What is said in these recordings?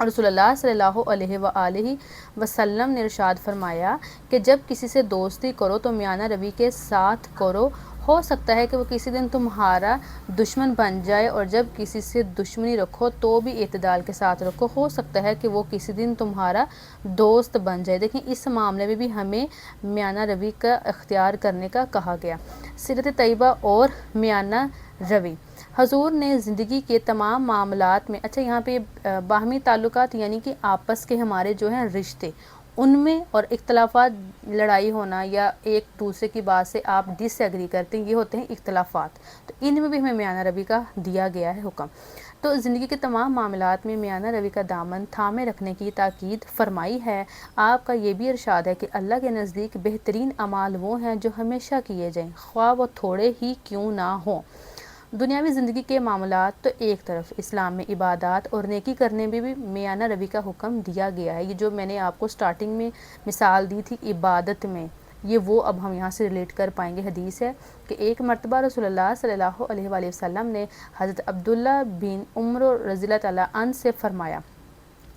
رسول اللہ صلی اللہ علیہ وآلہ وسلم نے ارشاد فرمایا کہ جب کسی سے دوستی کرو تو میانہ روی کے ساتھ کرو، ہو سکتا ہے کہ وہ کسی دن تمہارا دشمن بن جائے، اور جب کسی سے دشمنی رکھو تو بھی اعتدال کے ساتھ رکھو، ہو سکتا ہے کہ وہ کسی دن تمہارا دوست بن جائے۔ دیکھیں اس معاملے میں بھی ہمیں میانہ روی کا اختیار کرنے کا کہا گیا۔ سیرت طیبہ اور میانہ روی، حضور نے زندگی کے تمام معاملات میں، اچھا یہاں پہ باہمی تعلقات یعنی کہ آپس کے ہمارے جو ہیں رشتے، ان میں اور اختلافات، لڑائی ہونا یا ایک دوسرے کی بات سے آپ ڈس ایگری کرتے ہیں، یہ ہوتے ہیں اختلافات، تو ان میں بھی ہمیں میانہ روی کا دیا گیا ہے حکم۔ تو زندگی کے تمام معاملات میں میانہ روی کا دامن تھامے رکھنے کی تاکید فرمائی ہے۔ آپ کا یہ بھی ارشاد ہے کہ اللہ کے نزدیک بہترین اعمال وہ ہیں جو ہمیشہ کیے جائیں، خواہ وہ تھوڑے ہی کیوں نہ ہوں۔ دنیاوی زندگی کے معاملات تو ایک طرف، اسلام میں عبادات اور نیکی کرنے میں بھی میانہ روی کا حکم دیا گیا ہے۔ یہ جو میں نے آپ کو سٹارٹنگ میں مثال دی تھی عبادت میں، یہ وہ اب ہم یہاں سے ریلیٹ کر پائیں گے۔ حدیث ہے کہ ایک مرتبہ رسول اللہ صلی اللہ علیہ وآلہ وسلم نے حضرت عبداللہ بن عمر رضی اللہ تعالیٰ عنہ سے فرمایا،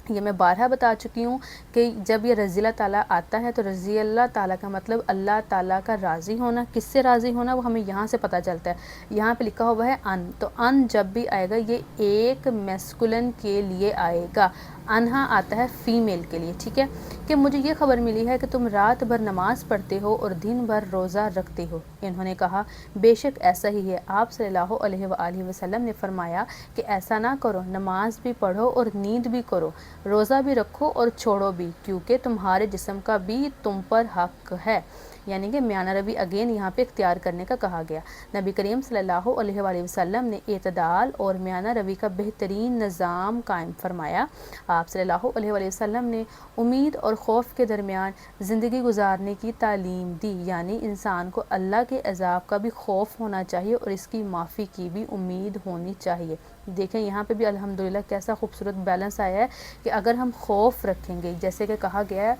یہ میں بارہا بتا چکی ہوں کہ جب یہ رضی اللہ تعالیٰ آتا ہے تو رضی اللہ تعالیٰ کا مطلب اللہ تعالیٰ کا راضی ہونا، کس سے راضی ہونا وہ ہمیں یہاں سے پتہ چلتا ہے۔ یہاں پہ لکھا ہوا ہے ان، تو ان جب بھی آئے گا یہ ایک میسکولن کے لیے آئے گا، انہا آتا ہے فیمیل کے لیے، ٹھیک ہے، کہ مجھے یہ خبر ملی ہے کہ تم رات بھر نماز پڑھتے ہو اور دن بھر روزہ رکھتے ہو۔ انہوں نے کہا بے شک ایسا ہی ہے۔ آپ صلی اللہ علیہ وآلہ وسلم نے فرمایا کہ ایسا نہ کرو، نماز بھی پڑھو اور نیند بھی کرو، روزہ بھی رکھو اور چھوڑو بھی، کیونکہ تمہارے جسم کا بھی تم پر حق ہے۔ یعنی کہ میانہ روی اگین یہاں پہ اختیار کرنے کا کہا گیا۔ نبی کریم صلی اللہ علیہ وآلہ وسلم نے اعتدال اور میانہ روی کا بہترین نظام قائم فرمایا۔ آپ صلی اللہ علیہ وآلہ وسلم نے امید اور خوف کے درمیان زندگی گزارنے کی تعلیم دی، یعنی انسان کو اللہ کے عذاب کا بھی خوف ہونا چاہیے اور اس کی معافی کی بھی امید ہونی چاہیے۔ دیکھیں یہاں پہ بھی الحمدللہ کیسا خوبصورت بیلنس آیا ہے کہ اگر ہم خوف رکھیں گے، جیسے کہ کہا گیا ہے،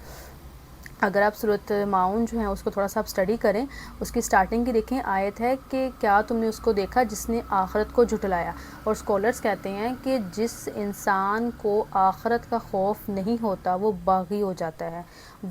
اگر آپ سورۃ معاون جو ہیں اس کو تھوڑا سا آپ سٹڈی کریں، اس کی سٹارٹنگ کی دیکھیں، آیت ہے کہ کیا تم نے اس کو دیکھا جس نے آخرت کو جھٹلایا، اور اسکالرز کہتے ہیں کہ جس انسان کو آخرت کا خوف نہیں ہوتا وہ باغی ہو جاتا ہے،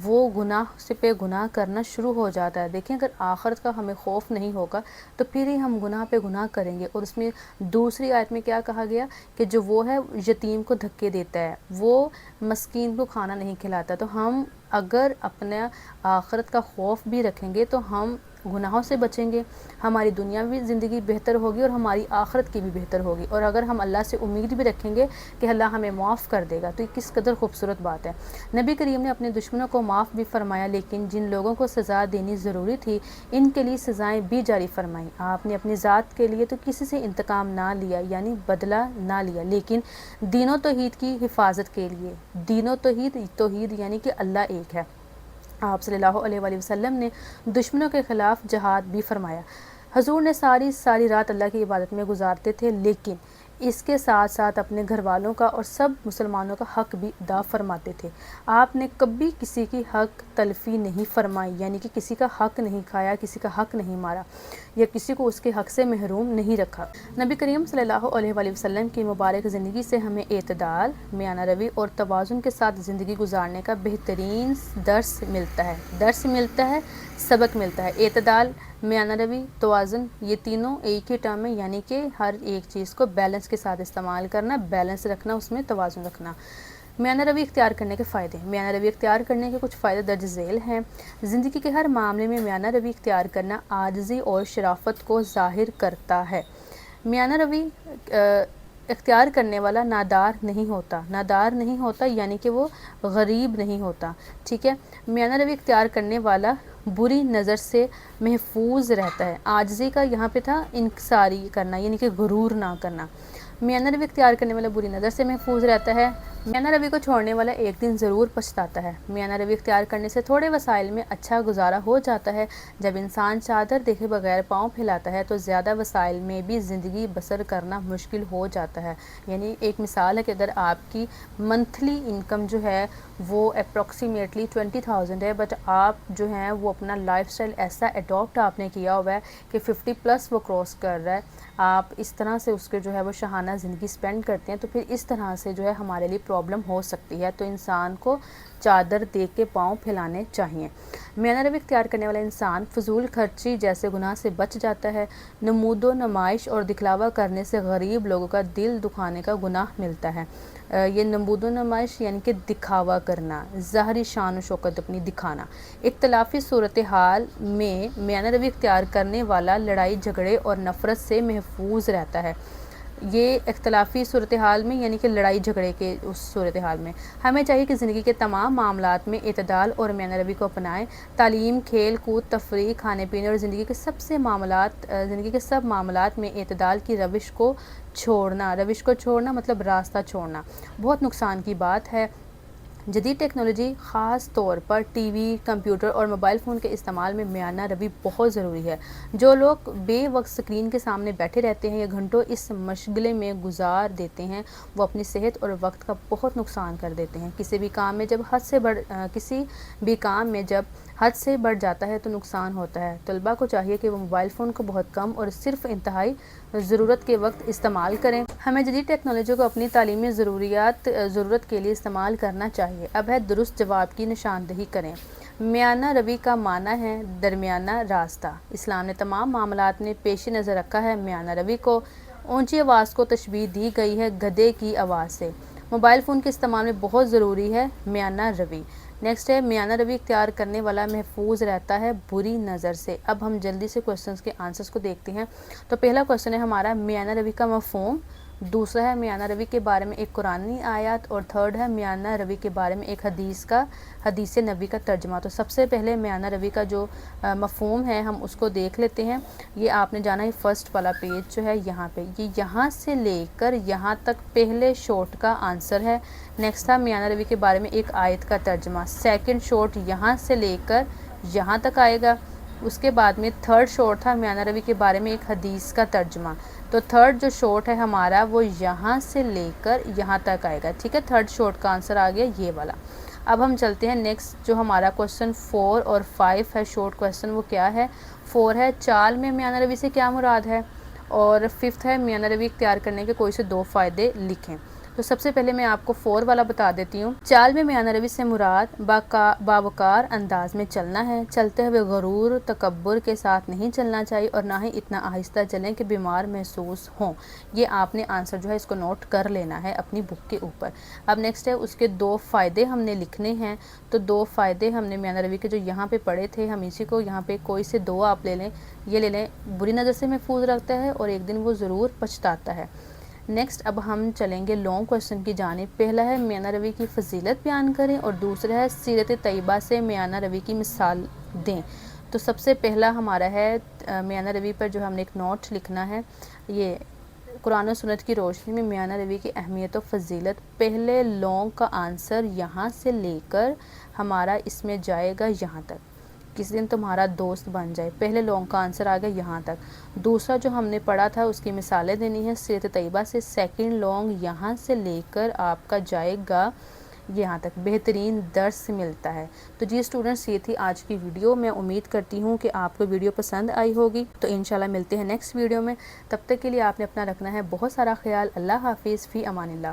وہ گناہ سے پہ گناہ کرنا شروع ہو جاتا ہے۔ دیکھیں اگر آخرت کا ہمیں خوف نہیں ہوگا تو پھر ہی ہم گناہ پہ گناہ کریں گے۔ اور اس میں دوسری آیت میں کیا کہا گیا کہ جو وہ ہے یتیم کو دھکے دیتا ہے، وہ مسکین کو کھانا نہیں کھلاتا۔ تو ہم اگر اپنا آخرت کا خوف بھی رکھیں گے تو ہم گناہوں سے بچیں گے، ہماری دنیاوی زندگی بہتر ہوگی اور ہماری آخرت کی بھی بہتر ہوگی۔ اور اگر ہم اللہ سے امید بھی رکھیں گے کہ اللہ ہمیں معاف کر دے گا، تو یہ کس قدر خوبصورت بات ہے۔ نبی کریم نے اپنے دشمنوں کو معاف بھی فرمایا، لیکن جن لوگوں کو سزا دینی ضروری تھی ان کے لیے سزائیں بھی جاری فرمائیں۔ آپ نے اپنی ذات کے لیے تو کسی سے انتقام نہ لیا، یعنی بدلہ نہ لیا، لیکن دین و توحید کی حفاظت کے لیے، دین و توحید یعنی کہ اللہ ایک ہے۔ آپ صلی اللہ علیہ وآلہ وسلم نے دشمنوں کے خلاف جہاد بھی فرمایا۔ حضور نے ساری رات اللہ کی عبادت میں گزارتے تھے، لیکن اس کے ساتھ ساتھ اپنے گھر والوں کا اور سب مسلمانوں کا حق بھی ادا فرماتے تھے۔ آپ نے کبھی کسی کی حق تلفی نہیں فرمائی، یعنی کہ کسی کا حق نہیں کھایا، کسی کا حق نہیں مارا یا کسی کو اس کے حق سے محروم نہیں رکھا۔ نبی کریم صلی اللہ علیہ وآلہ وسلم کی مبارک زندگی سے ہمیں اعتدال، میانہ روی اور توازن کے ساتھ زندگی گزارنے کا بہترین درس ملتا ہے، سبق ملتا ہے۔ اعتدال، میانہ روی، توازن، یہ تینوں ایک ہی ٹرم ہے، یعنی کہ ہر ایک چیز کو بیلنس کے ساتھ استعمال کرنا، بیلنس رکھنا، اس میں توازن رکھنا۔ میانہ روی اختیار کرنے کے فائدے، میانہ روی اختیار کرنے کے کچھ فائدے درج ذیل ہیں۔ زندگی کے ہر معاملے میں میانہ روی اختیار کرنا عاجزی اور شرافت کو ظاہر کرتا ہے۔ میانہ روی اختیار کرنے والا نادار نہیں ہوتا یعنی کہ وہ غریب نہیں ہوتا، ٹھیک ہے۔ میانہ روی اختیار کرنے والا بری نظر سے محفوظ رہتا ہے۔ عاجزی کا یہاں پہ تھا انکساری کرنا، یعنی کہ غرور نہ کرنا۔ میانہ روی اختیار کرنے والا بری نظر سے محفوظ رہتا ہے۔ میانہ روی کو چھوڑنے والا ایک دن ضرور پچھتاتا ہے۔ میانہ روی اختیار کرنے سے تھوڑے وسائل میں اچھا گزارا ہو جاتا ہے۔ جب انسان چادر دیکھے بغیر پاؤں پھیلاتا ہے تو زیادہ وسائل میں بھی زندگی بسر کرنا مشکل ہو جاتا ہے۔ یعنی ایک مثال ہے کہ اگر آپ کی منتھلی انکم جو ہے وہ اپروکسیمیٹلی 20,000 ہے، بٹ آپ جو ہیں وہ اپنا لائف سٹائل ایسا اڈاپٹ آپ نے کیا ہوا ہے کہ 50+ وہ کراس کر رہا ہے، آپ اس طرح سے اس کے جو ہے وہ شاہانہ روزانہ زندگی سپینڈ کرتے ہیں تو پھر اس طرح سے جو ہے ہمارے لیے پرابلم ہو سکتی ہے، تو انسان کو چادر دیکھ کے پاؤں پھیلانے چاہیے۔ میانہ روی اختیار کرنے والا انسان فضول خرچی جیسے گناہ سے بچ جاتا ہے۔ نمود و نمائش اور دکھلاوا کرنے سے غریب لوگوں کا دل دکھانے کا گناہ ملتا ہے۔ یہ نمود و نمائش یعنی کہ دکھاوا کرنا، ظاہری شان و شوکت اپنی دکھانا۔ اختلافی صورتحال میں میانہ روی اختیار کرنے والا لڑائی جھگڑے اور نفرت سے محفوظ رہتا ہے۔ یہ اختلافی صورتحال میں یعنی کہ لڑائی جھگڑے کے اس صورتحال میں ہمیں چاہیے کہ زندگی کے تمام معاملات میں اعتدال اور میانہ روی کو اپنائیں۔ تعلیم، کھیل کود، تفریح، کھانے پینے اور زندگی کے سب معاملات میں اعتدال کی روش کو چھوڑنا مطلب راستہ چھوڑنا بہت نقصان کی بات ہے۔ جدید ٹیکنالوجی خاص طور پر ٹی وی، کمپیوٹر اور موبائل فون کے استعمال میں میانہ روی بہت ضروری ہے۔ جو لوگ بے وقت اسکرین کے سامنے بیٹھے رہتے ہیں یا گھنٹوں اس مشغلے میں گزار دیتے ہیں وہ اپنی صحت اور وقت کا بہت نقصان کر دیتے ہیں۔ کسی بھی کام میں جب حد سے بڑھ جاتا ہے تو نقصان ہوتا ہے۔ طلباء کو چاہیے کہ وہ موبائل فون کو بہت کم اور صرف انتہائی ضرورت کے وقت استعمال کریں۔ ہمیں جدید ٹیکنالوجی کو اپنی تعلیمی ضرورت کے لیے استعمال کرنا چاہیے۔ اب ہے درست جواب کی نشاندہی کریں۔ میانہ روی کا معنی ہے درمیانہ راستہ۔ اسلام نے تمام معاملات میں پیش نظر رکھا ہے میانہ روی کو۔ اونچی آواز کو تشبیہ دی گئی ہے گدھے کی آواز سے۔ موبائل فون کے استعمال میں بہت ضروری ہے میانہ روی۔ نیکسٹ ہے میانہ روی اختیار کرنے والا محفوظ رہتا ہے بری نظر سے۔ اب ہم جلدی سے کوسچنز کے آنسرز کو دیکھتے ہیں۔ تو پہلا کوسچن ہے ہمارا میانہ روی کا مفہوم، دوسرا ہے میانہ روی کے بارے میں ایک قرآنی آیات، اور تھرڈ ہے میانہ روی کے بارے میں ایک حدیث نبی کا ترجمہ۔ تو سب سے پہلے میانہ روی کا جو مفہوم ہے ہم اس کو دیکھ لیتے ہیں۔ یہ آپ نے جانا ہے فرسٹ والا پیج جو ہے یہاں پہ، یہ یہاں سے لے کر یہاں تک پہلے شارٹ کا آنسر ہے۔ نیکسٹ تھا میانہ روی کے بارے میں ایک آیت کا ترجمہ، سیکنڈ شارٹ یہاں سے لے کر یہاں تک آئے گا۔ اس کے بعد میں تھرڈ شارٹ تھا میانہ روی کے بارے میں ایک حدیث کا ترجمہ۔ تو تھرڈ جو شارٹ ہے ہمارا وہ یہاں سے لے کر یہاں تک آئے گا، ٹھیک ہے۔ تھرڈ شارٹ کا آنسر آ گیا یہ والا۔ اب ہم چلتے ہیں نیکسٹ جو ہمارا کوسچن 4 اور 5 ہے، شارٹ کوسچن وہ کیا ہے؟ 4 ہے چال میں میانہ روی سے کیا مراد ہے، اور 5 ہے میانہ روی اختیار کرنے کے کوئی سے 2 فائدے لکھیں۔ تو سب سے پہلے میں آپ کو 4 والا بتا دیتی ہوں۔ چال میں میانہ روی سے مراد باوقار انداز میں چلنا ہے۔ چلتے ہوئے غرور تکبر کے ساتھ نہیں چلنا چاہیے اور نہ ہی اتنا آہستہ چلیں کہ بیمار محسوس ہوں۔ یہ آپ نے آنسر جو ہے اس کو نوٹ کر لینا ہے اپنی بک کے اوپر۔ اب نیکسٹ ہے اس کے 2 فائدے ہم نے لکھنے ہیں۔ تو 2 فائدے ہم نے میانہ روی کے جو یہاں پہ پڑھے تھے، ہم اسی کو یہاں پہ کوئی سے 2 آپ لے لیں، یہ لے لیں، بری نظر سے محفوظ رکھتا ہے اور ایک دن وہ ضرور پچھتاتا ہے۔ نیکسٹ اب ہم چلیں گے لانگ کوسچن کی جانب۔ پہلا ہے میانہ روی کی فضیلت بیان کریں، اور دوسرا ہے سیرت طیبہ سے میانہ روی کی مثال دیں۔ تو سب سے پہلا ہمارا ہے میانہ روی پر جو ہم نے ایک نوٹ لکھنا ہے، یہ قرآن و سنت کی روشنی میں میانہ روی کی اہمیت و فضیلت۔ پہلے لانگ کا آنسر یہاں سے لے کر ہمارا اس میں جائے گا یہاں تک، کسی دن تمہارا دوست بن جائے، پہلے لانگ کا آنسر آ گیا یہاں تک۔ دوسرا جو ہم نے پڑھا تھا اس کی مثالیں دینی ہے سیرت طیبہ سے، سیکنڈ لانگ یہاں سے لے کر آپ کا جائے گا یہاں تک، بہترین درس ملتا ہے۔ تو جی اسٹوڈنٹس، یہ تھی آج کی ویڈیو۔ میں امید کرتی ہوں کہ آپ کو ویڈیو پسند آئی ہوگی۔ تو انشاءاللہ ملتے ہیں نیکسٹ ویڈیو میں، تب تک کے لیے آپ نے اپنا رکھنا ہے بہت سارا خیال۔ اللہ حافظ، فی امان اللہ۔